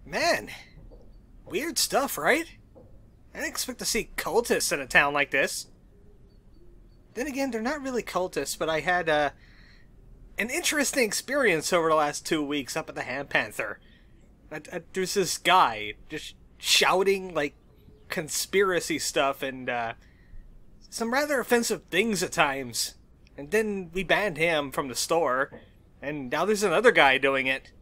Man, weird stuff, right? I didn't expect to see cultists in a town like this. Then again, they're not really cultists, but I had an interesting experience over the last 2 weeks up at the Hand Panther. There's this guy just shouting, like, conspiracy stuff and some rather offensive things at times. And then we banned him from the store, and now there's another guy doing it.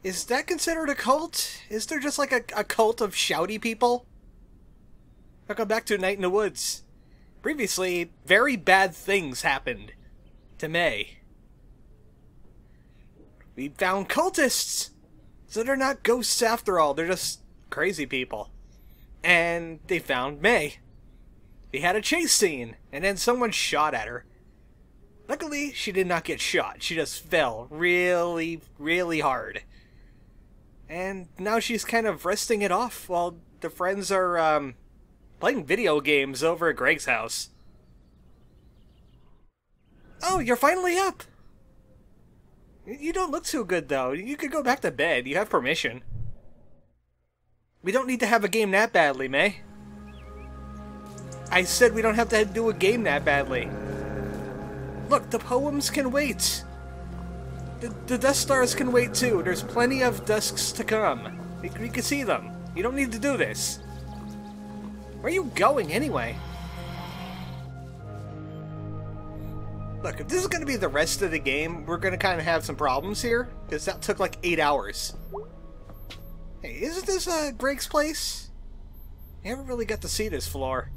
Is that considered a cult? Is there just like a cult of shouty people? Welcome back to Night in the Woods. Previously, very bad things happened to May. We found cultists! So they're not ghosts after all, they're just crazy people. And they found May. They had a chase scene, and then someone shot at her. Luckily, she did not get shot. She just fell really, really hard. And now she's kind of resting it off while the friends are, playing video games over at Greg's house. Oh, you're finally up! You don't look too good, though. You could go back to bed. You have permission. We don't need to have a game that badly, May. I said we don't have to do a game that badly. Look, the poems can wait. The Death Stars can wait too. There's plenty of dusks to come. We can see them. You don't need to do this. Where are you going anyway? Look, if this is going to be the rest of the game, we're going to kind of have some problems here, because that took like 8 hours. Hey, isn't this Greg's place? I haven't really got to see this floor.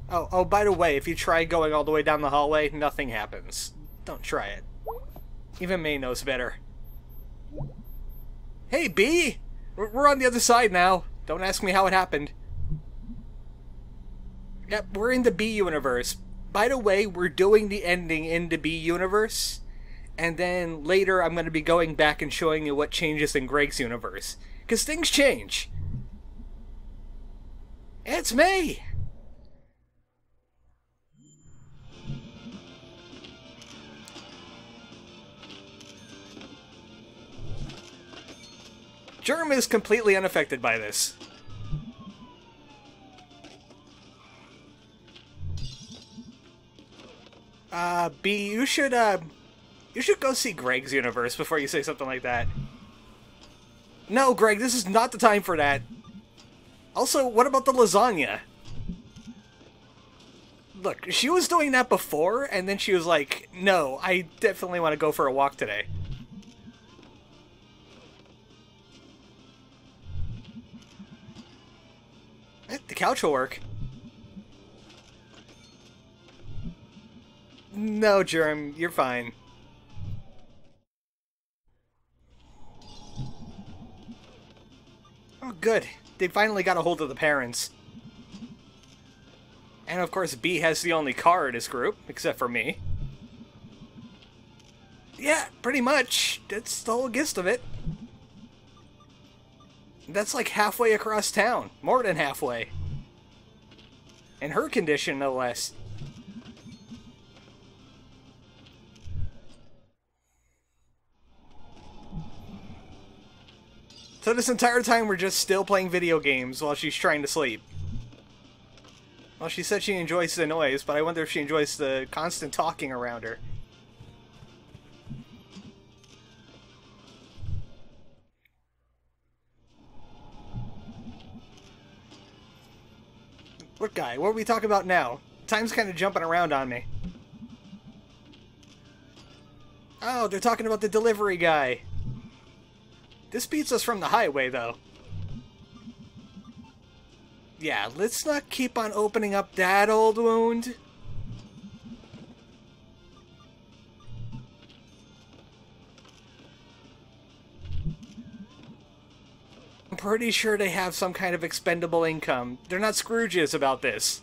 Oh, by the way, if you try going all the way down the hallway, nothing happens. Don't try it. Even May knows better. Hey, B! We're on the other side now. Don't ask me how it happened. Yep, we're in the B universe. By the way, we're doing the ending in the B universe. And then later I'm going to be going back and showing you what changes in Greg's universe. Because things change. It's May! Germ is completely unaffected by this. B, you should go see Greg's universe before you say something like that. No, Greg, this is not the time for that. Also, what about the lasagna? Look, she was doing that before, and then she was like, no, I definitely want to go for a walk today. The couch will work. No, Germ, you're fine. Oh, good. They finally got a hold of the parents. And of course, B has the only car in his group, except for me. Yeah, pretty much. That's the whole gist of it. That's like halfway across town. More than halfway. In her condition, no less. So this entire time we're just still playing video games while she's trying to sleep. Well, she said she enjoys the noise, but I wonder if she enjoys the constant talking around her. What guy? What are we talking about now? Time's kind of jumping around on me. Oh, they're talking about the delivery guy. This beats us from the highway, though. Yeah, let's not keep on opening up that old wound. I'm pretty sure they have some kind of expendable income. They're not Scrooges about this.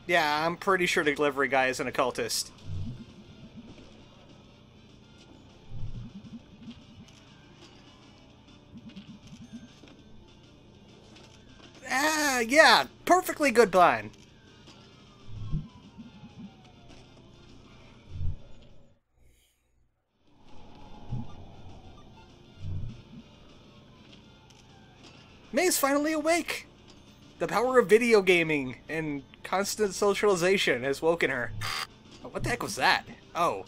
Yeah, I'm pretty sure the delivery guy is an occultist. Yeah, perfectly good plan. May's finally awake! The power of video gaming and constant socialization has woken her. Oh, what the heck was that? Oh.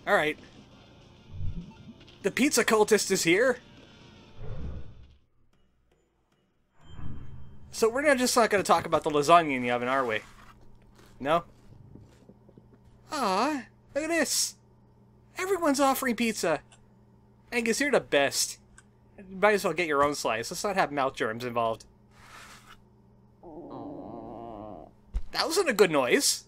Alright. The pizza cultist is here? So we're just not going to talk about the lasagna in the oven, are we? No? Ah, look at this. Everyone's offering pizza. Angus, you're the best. You might as well get your own slice. Let's not have mouth germs involved. That wasn't a good noise.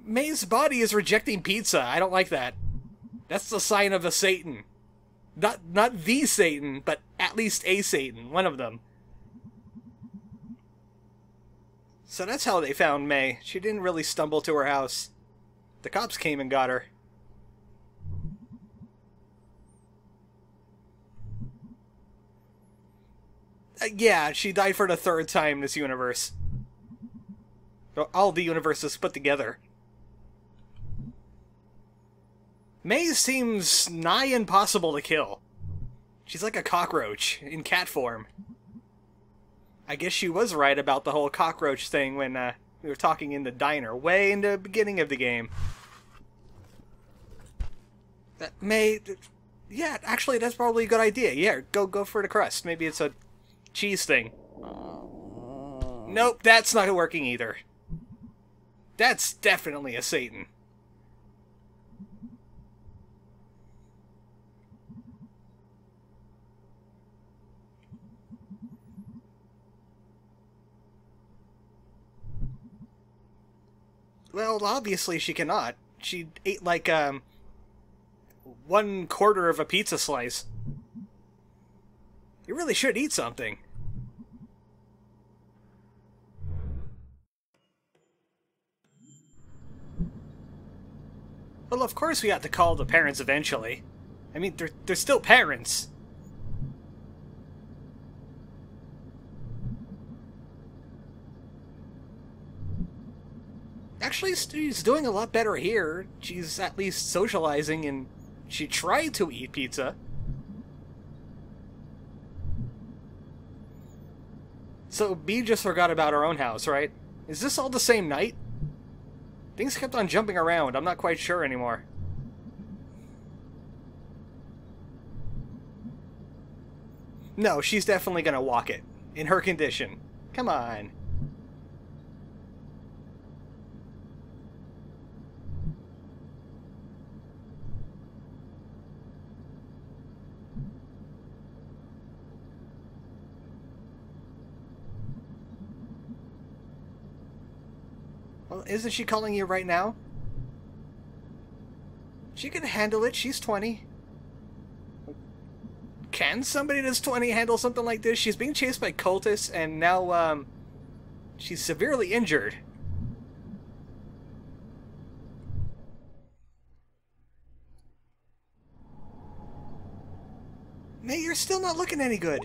May's body is rejecting pizza. I don't like that. That's the sign of a Satan. Not the Satan, but at least a Satan. One of them. So that's how they found May. She didn't really stumble to her house. The cops came and got her. Yeah, she died for the third time in this universe. All the universes put together. May seems nigh impossible to kill. She's like a cockroach in cat form. I guess she was right about the whole cockroach thing when we were talking in the diner, way in the beginning of the game. May... Yeah, actually, that's probably a good idea. Yeah, go for the crust. Maybe it's a cheese thing. Nope, that's not working either. That's definitely a Satan. Well, obviously she cannot. She ate like, 1/4 of a pizza slice. You really should eat something. Well, of course we have to call the parents eventually. I mean, they're still parents. Actually, she's doing a lot better here. She's at least socializing, and she tried to eat pizza. So, Bea just forgot about her own house, right? Is this all the same night? Things kept on jumping around. I'm not quite sure anymore. No, she's definitely gonna walk it. In her condition. Come on. Well, isn't she calling you right now? She can handle it. She's 20. Can somebody that's 20 handle something like this? She's being chased by cultists, and now, she's severely injured. May, you're still not looking any good.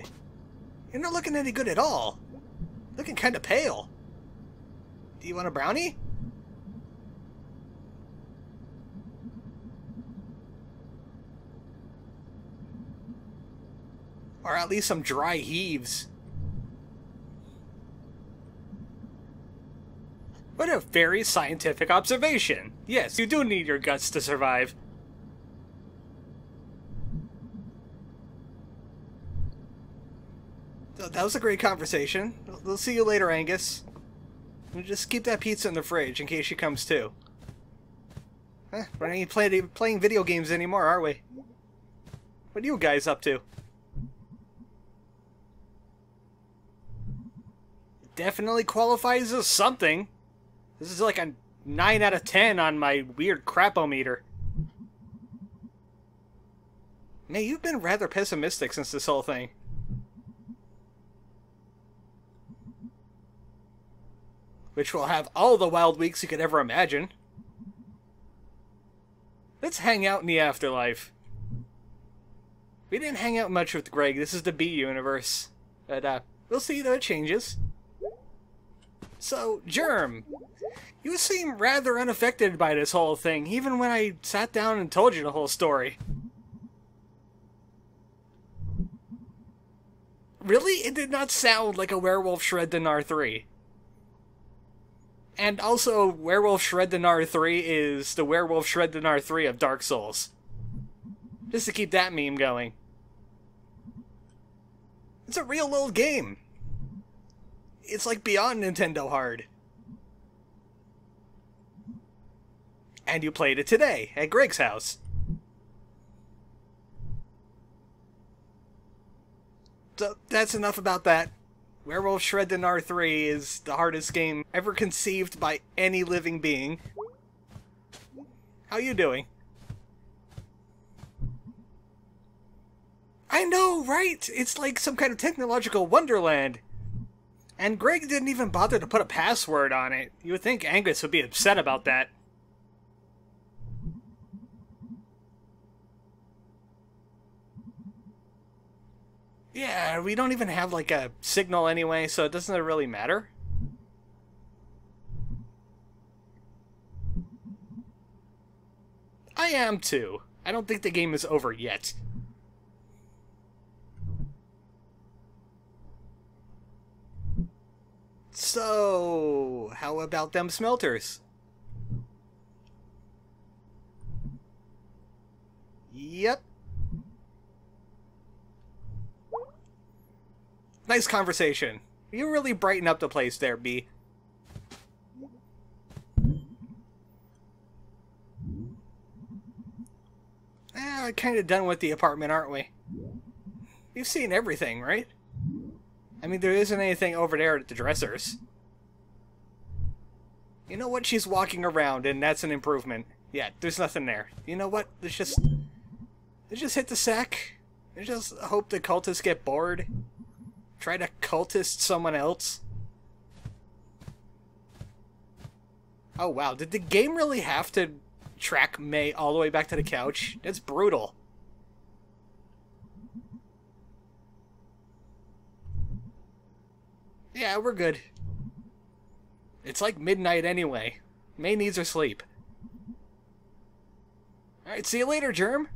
You're not looking any good at all. Looking kind of pale. Do you want a brownie? Or at least some dry heaves. What a very scientific observation. Yes, you do need your guts to survive. That was a great conversation. We'll see you later, Angus. We'll just keep that pizza in the fridge in case she comes too. We're not even playing video games anymore, are we? What are you guys up to? Definitely qualifies as something. This is like a 9 out of 10 on my weird crapometer. May, you've been rather pessimistic since this whole thing. Which will have all the wild weeks you could ever imagine. Let's hang out in the afterlife. We didn't hang out much with Greg. This is the Bea universe. But, we'll see though it changes. So, Germ, you seem rather unaffected by this whole thing, even when I sat down and told you the whole story. Really? It did not sound like a Werewolf Shred Dinar 3. And also, Werewolf Shred Dinar 3 is the Werewolf Shred Dinar 3 of Dark Souls. Just to keep that meme going. It's a real old game. It's like beyond Nintendo hard. And you played it today at Greg's house. So that's enough about that. Werewolf Shred Dinar 3 is the hardest game ever conceived by any living being. How you doing? I know, right? It's like some kind of technological wonderland. And Greg didn't even bother to put a password on it. You would think Angus would be upset about that. Yeah, we don't even have like a signal anyway, so it doesn't really matter. I am too. I don't think the game is over yet. So, how about them smelters? Yep. Nice conversation. You really brighten up the place there, B. Kind of done with the apartment, aren't we? You've seen everything, right? I mean, there isn't anything over there at the dressers. You know what? She's walking around, and that's an improvement. Yeah, there's nothing there. You know what? Let's just hit the sack. Let's just hope the cultists get bored. Try to cultist someone else. Oh wow, did the game really have to track May all the way back to the couch? That's brutal. Yeah, we're good. It's like midnight anyway. May needs her sleep. Alright, see you later, Germ.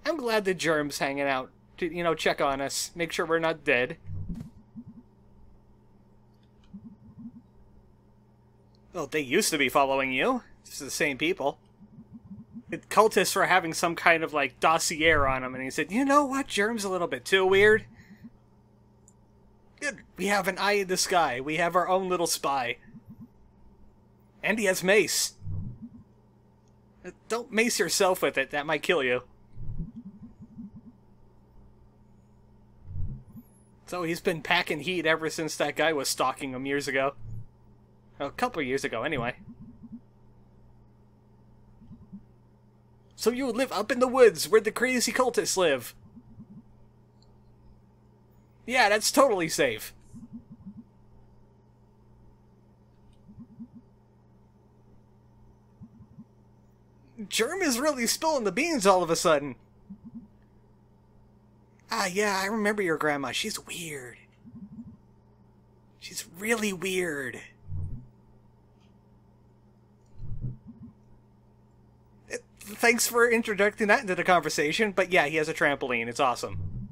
I'm glad the Germ's hanging out to, you know, check on us, make sure we're not dead. Well, they used to be following you. It's the same people. The cultists were having some kind of, like, dossier on him, and he said, you know what, Germ's a little bit too weird. Good. We have an eye in the sky. We have our own little spy. And he has mace. Don't mace yourself with it, that might kill you. So he's been packing heat ever since that guy was stalking him years ago. Oh, a couple of years ago, anyway. So you live up in the woods where the crazy cultists live. Yeah, that's totally safe. Germ is really spilling the beans all of a sudden. Ah, yeah, I remember your grandma. She's weird. She's really weird. Thanks for introducing that into the conversation, but yeah, he has a trampoline. It's awesome.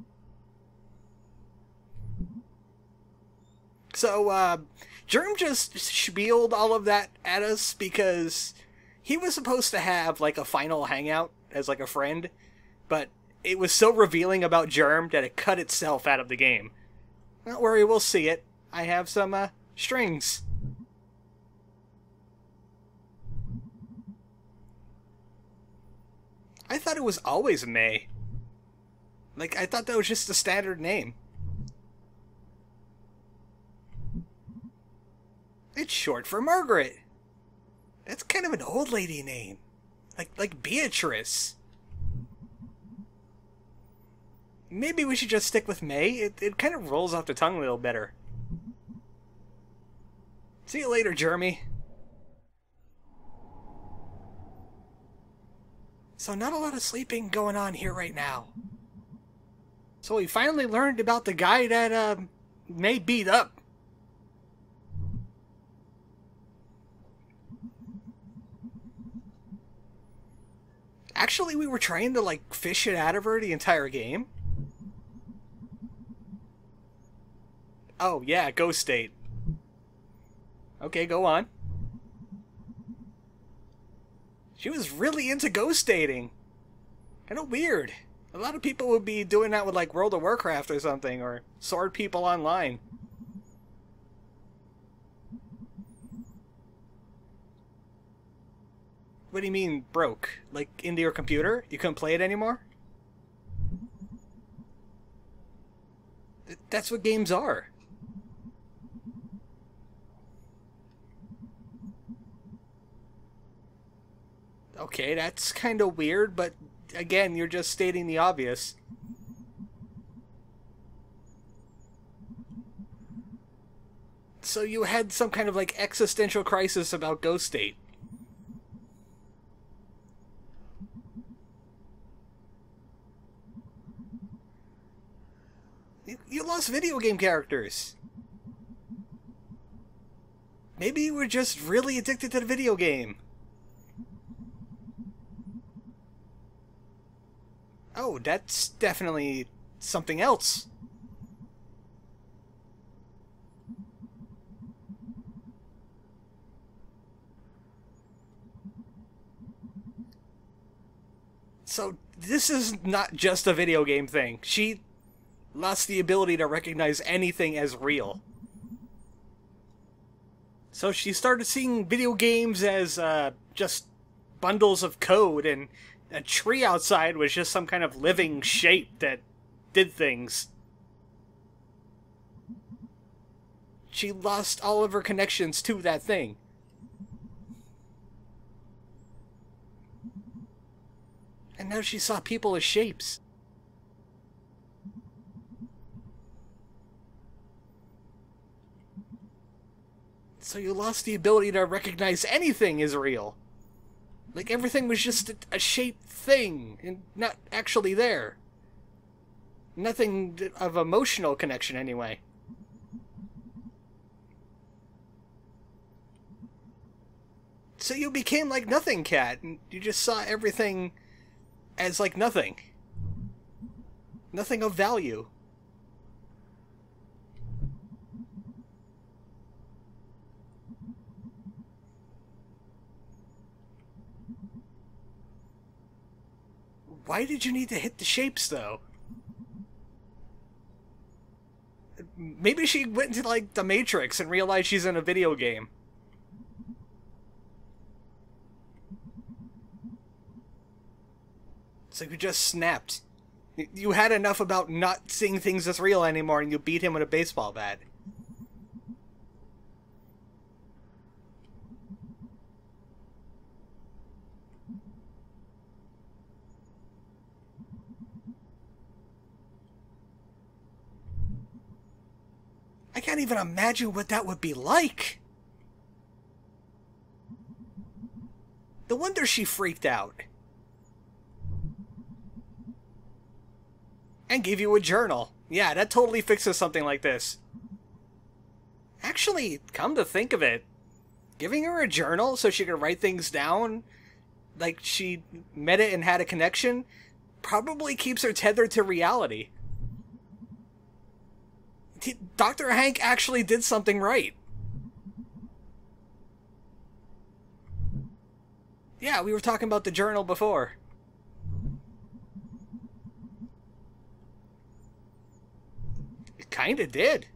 So, Germ just spieled all of that at us because he was supposed to have, like, a final hangout as, like, a friend, but it was so revealing about Germ that it cut itself out of the game. Don't worry, we'll see it. I have some, strings. I thought it was always May. Like, I thought that was just the standard name. It's short for Margaret. That's kind of an old lady name. Like Beatrice. Maybe we should just stick with May. It kind of rolls off the tongue a little better. See you later, Jeremy. So not a lot of sleeping going on here right now. So we finally learned about the guy that, May beat up. Actually, we were trying to, like, fish it out of her the entire game. Oh, yeah, Ghost State. Okay, go on. She was really into ghost dating. Kind of weird. A lot of people would be doing that with, like, World of Warcraft or something, or Sword People Online. What do you mean, broke? Like, into your computer? You couldn't play it anymore? That's what games are. Okay, that's kind of weird, but again, you're just stating the obvious. So you had some kind of, like, existential crisis about Ghost State. You lost video game characters. Maybe you were just really addicted to the video game. Oh, that's definitely something else. So, this is not just a video game thing. She lost the ability to recognize anything as real. So she started seeing video games as just bundles of code, and a tree outside was just some kind of living shape that did things. She lost all of her connections to that thing. And now she saw people as shapes. So you lost the ability to recognize anything as real. Like, everything was just a shaped thing, and not actually there. Nothing of emotional connection, anyway. So you became like Nothing Cat, and you just saw everything as like nothing. Nothing of value. Why did you need to hit the shapes, though? Maybe she went into, like, the Matrix and realized she's in a video game. So you just snapped. You had enough about not seeing things as real anymore, and you beat him with a baseball bat. I can't even imagine what that would be like. No wonder she freaked out. And gave you a journal. Yeah, that totally fixes something like this. Actually, come to think of it, giving her a journal so she could write things down, like she met it and had a connection, probably keeps her tethered to reality. Dr. Hank actually did something right. Yeah, we were talking about the journal before. It kinda did.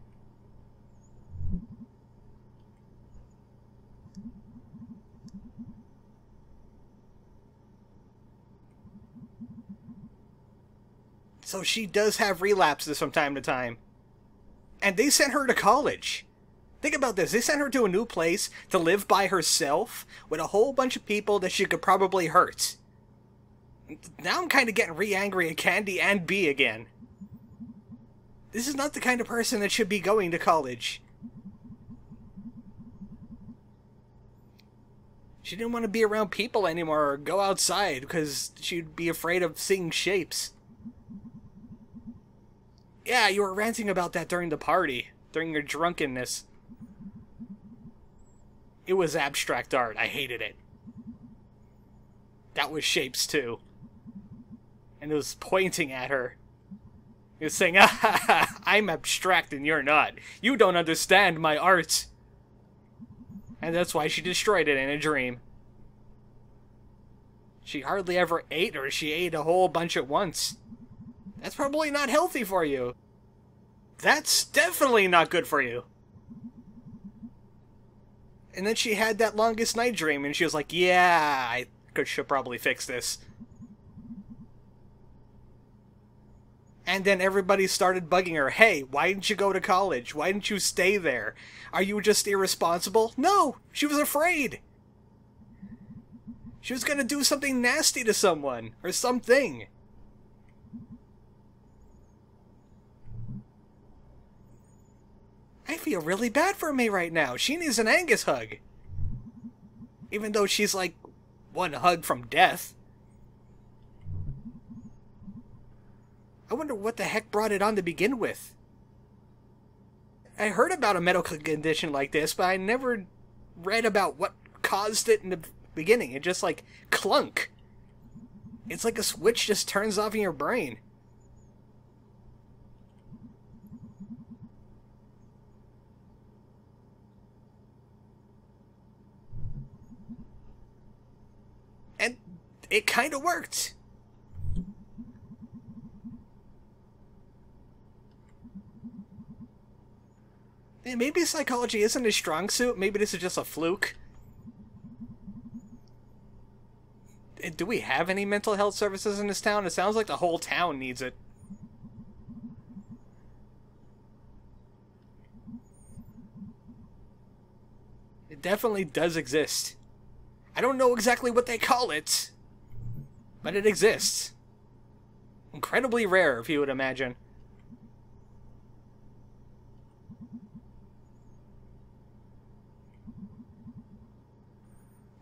So she does have relapses from time to time. And they sent her to college. Think about this. They sent her to a new place to live by herself with a whole bunch of people that she could probably hurt. Now I'm kind of getting re-angry at Candy and Bee again. This is not the kind of person that should be going to college. She didn't want to be around people anymore or go outside because she'd be afraid of seeing shapes. Yeah, you were ranting about that during the party, during your drunkenness. It was abstract art. I hated it. That was shapes, too. And it was pointing at her. He's saying, ah, ha, ha, I'm abstract and you're not. You don't understand my art. And that's why she destroyed it in a dream. She hardly ever ate, or she ate a whole bunch at once. That's probably not healthy for you. That's definitely not good for you. And then she had that longest night dream, and she was like, yeah, I should probably fix this. And then everybody started bugging her. Hey, why didn't you go to college? Why didn't you stay there? Are you just irresponsible? No, she was afraid. She was going to do something nasty to someone, or something. I feel really bad for May right now. She needs an Angus hug. Even though she's like one hug from death. I wonder what the heck brought it on to begin with. I heard about a medical condition like this, but I never read about what caused it in the beginning. It just like clunk. It's like a switch just turns off in your brain. And it kind of worked. And maybe psychology isn't a strong suit. Maybe this is just a fluke. Do we have any mental health services in this town? It sounds like the whole town needs it. It definitely does exist. I don't know exactly what they call it, but it exists. Incredibly rare, if you would imagine.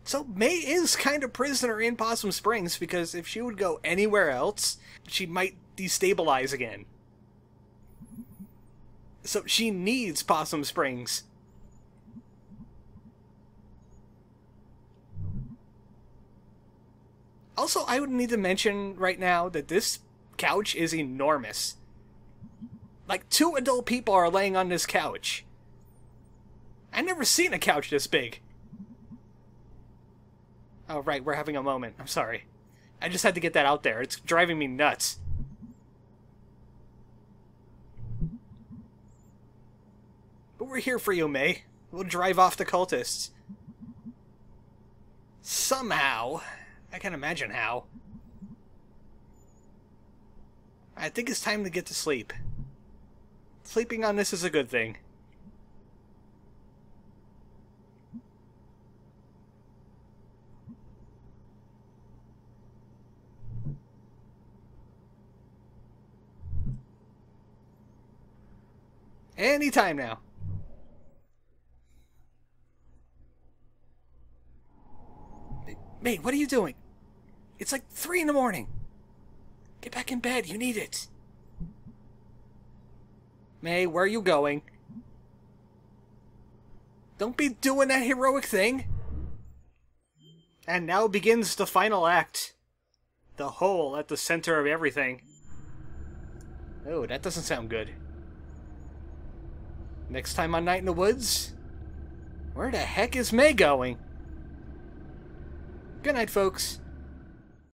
So May is kind of prisoner in Possum Springs, because if she would go anywhere else, she might destabilize again. So she needs Possum Springs. Also, I would need to mention right now that this couch is enormous. Like 2 adult people are laying on this couch. I've never seen a couch this big. Oh, right, we're having a moment. I'm sorry. I just had to get that out there. It's driving me nuts. But we're here for you, May. We'll drive off the cultists. Somehow. I can't imagine how. I think it's time to get to sleep. Sleeping on this is a good thing. Anytime now. May, what are you doing? It's like 3 in the morning. Get back in bed, you need it. May, where are you going? Don't be doing that heroic thing. And now begins the final act. The hole at the center of everything. Oh, that doesn't sound good. Next time on Night in the Woods, where the heck is May going? Good night, folks.